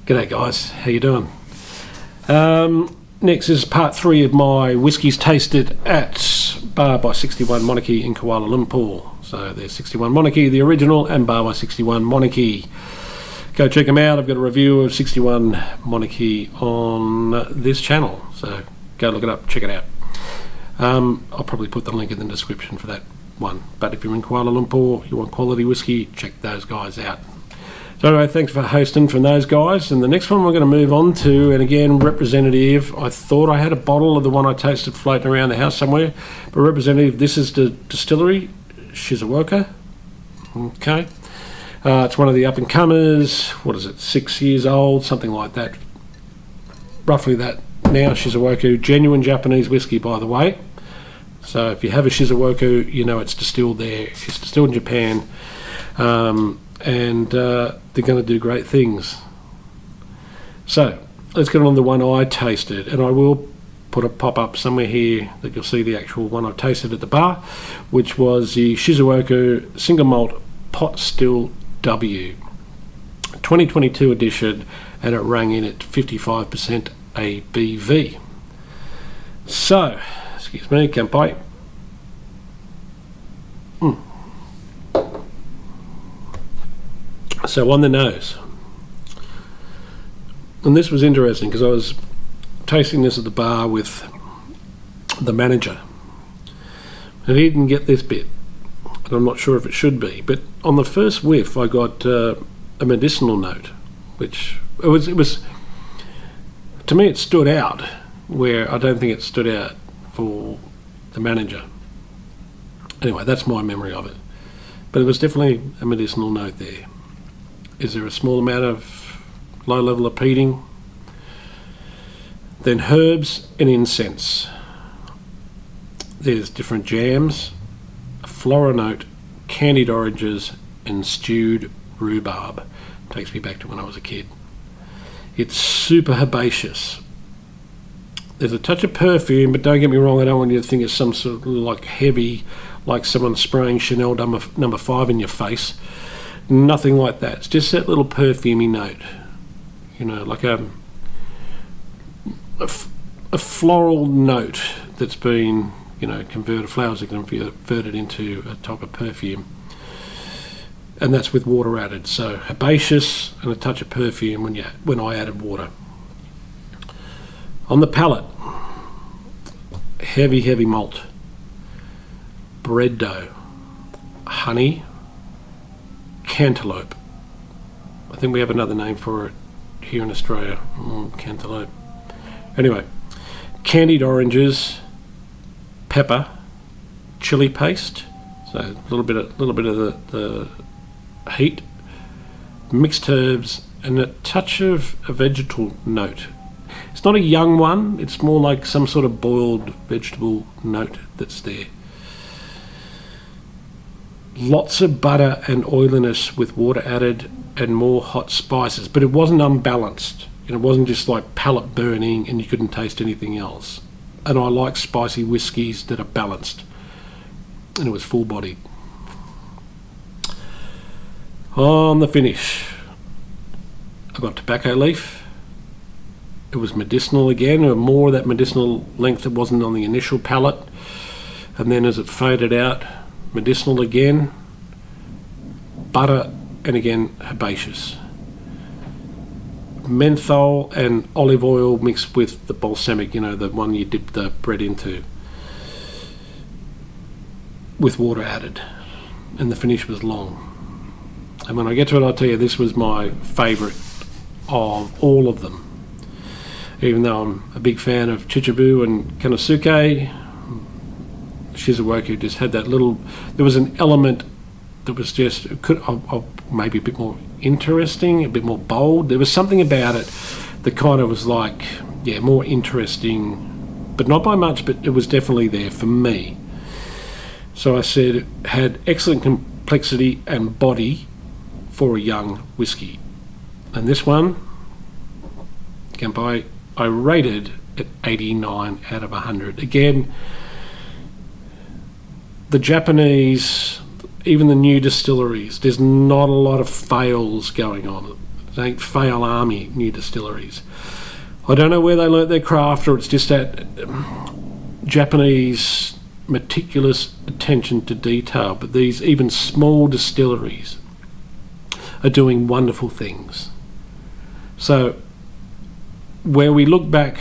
G'day guys, how you doing? Next is part 3 of my whiskies tasted at Bar by 61 Monarchy in Kuala Lumpur. So there's 61 Monarchy, the original, and Bar by 61 Monarchy. Go check them out. I've got a review of 61 Monarchy on this channel, so go look it up, check it out. I'll probably put the link in the description for that one. But if you're in Kuala Lumpur, you want quality whiskey, check those guys out. So anyway, thanks for hosting from those guys. And the next one we're going to move on to, and again, representative, I thought I had a bottle of the one I tasted floating around the house somewhere, but representative, this is the distillery, Shizuoka. Okay. It's one of the up-and-comers, 6 years old, something like that. Roughly that now, Shizuoka, genuine Japanese whiskey, by the way. So if you have a Shizuoka, you know it's distilled there. It's distilled in Japan. And they're going to do great things. So let's get on the one I tasted, and I will put a pop-up somewhere here that you'll see the actual one I tasted at the bar, which was the Shizuoka Single Malt Pot Still W 2022 edition, and it rang in at 55% ABV. So, excuse me, kanpai. So on the nose, and this was interesting because I was tasting this at the bar with the manager, and he didn't get this bit, and I'm not sure if it should be, but on the first whiff I got a medicinal note, which it was to me it stood out where I don't think it stood out for the manager. Anyway, that's my memory of it, but it was definitely a medicinal note there. Is there a small amount of low level of peating? Then herbs and incense. There's different jams, a floral note, candied oranges, and stewed rhubarb. Takes me back to when I was a kid. It's super herbaceous. There's a touch of perfume, but don't get me wrong, I don't want you to think it's some sort of like heavy, like someone spraying Chanel number 5 in your face. Nothing like that. It's just that little perfumey note, you know, like a floral note that's been, you know, converted, flowers are converted into a type of perfume, and that's with water added. So herbaceous and a touch of perfume when I added water. On the palate, heavy malt, bread dough, honey, cantaloupe. I think we have another name for it here in Australia. Cantaloupe. Anyway, candied oranges, pepper, chili paste. So a little bit of the heat, mixed herbs, and a touch of a vegetable note. It's not a young one. It's more like some sort of boiled vegetable note that's there. Lots of butter and oiliness with water added and more hot spices, but it wasn't unbalanced. It wasn't just like palate burning and you couldn't taste anything else. And I like spicy whiskies that are balanced, and it was full-bodied. On the finish, I got tobacco leaf. It was medicinal again, or more of that medicinal length that wasn't on the initial palate, and then as it faded out, medicinal again, butter, and again herbaceous. Menthol and olive oil mixed with the balsamic, you know, the one you dip the bread into, with water added, and the finish was long. And when I get to it, I'll tell you, this was my favourite of all of them. Even though I'm a big fan of Chichibu and Kanosuke, Shizuoka just had that little, there was an element that was just, maybe a bit more interesting, a bit more bold. There was something about it that kind of was like, yeah, more interesting, but not by much, but it was definitely there for me. So I said it had excellent complexity and body for a young whiskey. And this one, Kanpai, I rated at 89 out of 100. Again, the Japanese, even the new distilleries, there's not a lot of fails going on. It ain't fail army new distilleries. I don't know where they learnt their craft, or it's just that Japanese meticulous attention to detail, but these even small distilleries are doing wonderful things. So where we look back,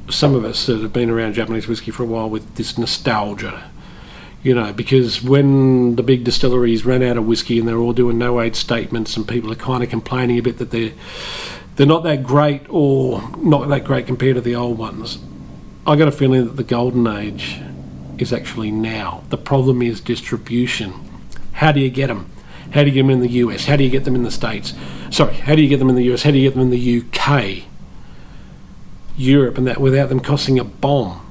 some of us that have been around Japanese whiskey for a while, with this nostalgia, you know, because when the big distilleries ran out of whiskey and they're all doing no age statements and people are kind of complaining a bit that they're not that great, or not that great compared to the old ones, I got a feeling that the golden age is actually now. The problem is distribution. How do you get them? How do you get them in the US? How do you get them in the States? Sorry, how do you get them in the US? How do you get them in the UK, Europe, and that without them costing a bomb?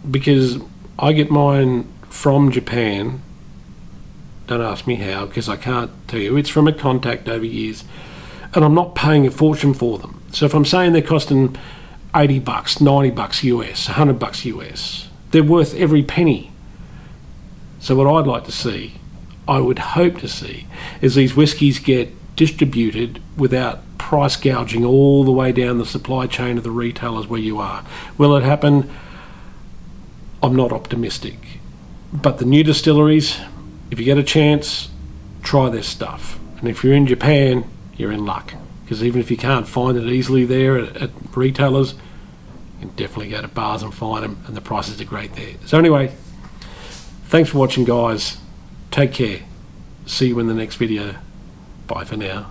Because I get mine from Japan. Don't ask me how, because I can't tell you. It's from a contact over years, and I'm not paying a fortune for them. So if I'm saying they're costing $80, $90 US, $100 US, they're worth every penny. So what I'd like to see, I would hope to see, is these whiskies get distributed without price gouging all the way down the supply chain of the retailers where you are. Will it happen? I'm not optimistic. But the new distilleries, if you get a chance, try their stuff. And if you're in Japan, you're in luck. Because even if you can't find it easily there at retailers, you can definitely go to bars and find them, and the prices are great there. So anyway, thanks for watching, guys. Take care. See you in the next video. Bye for now.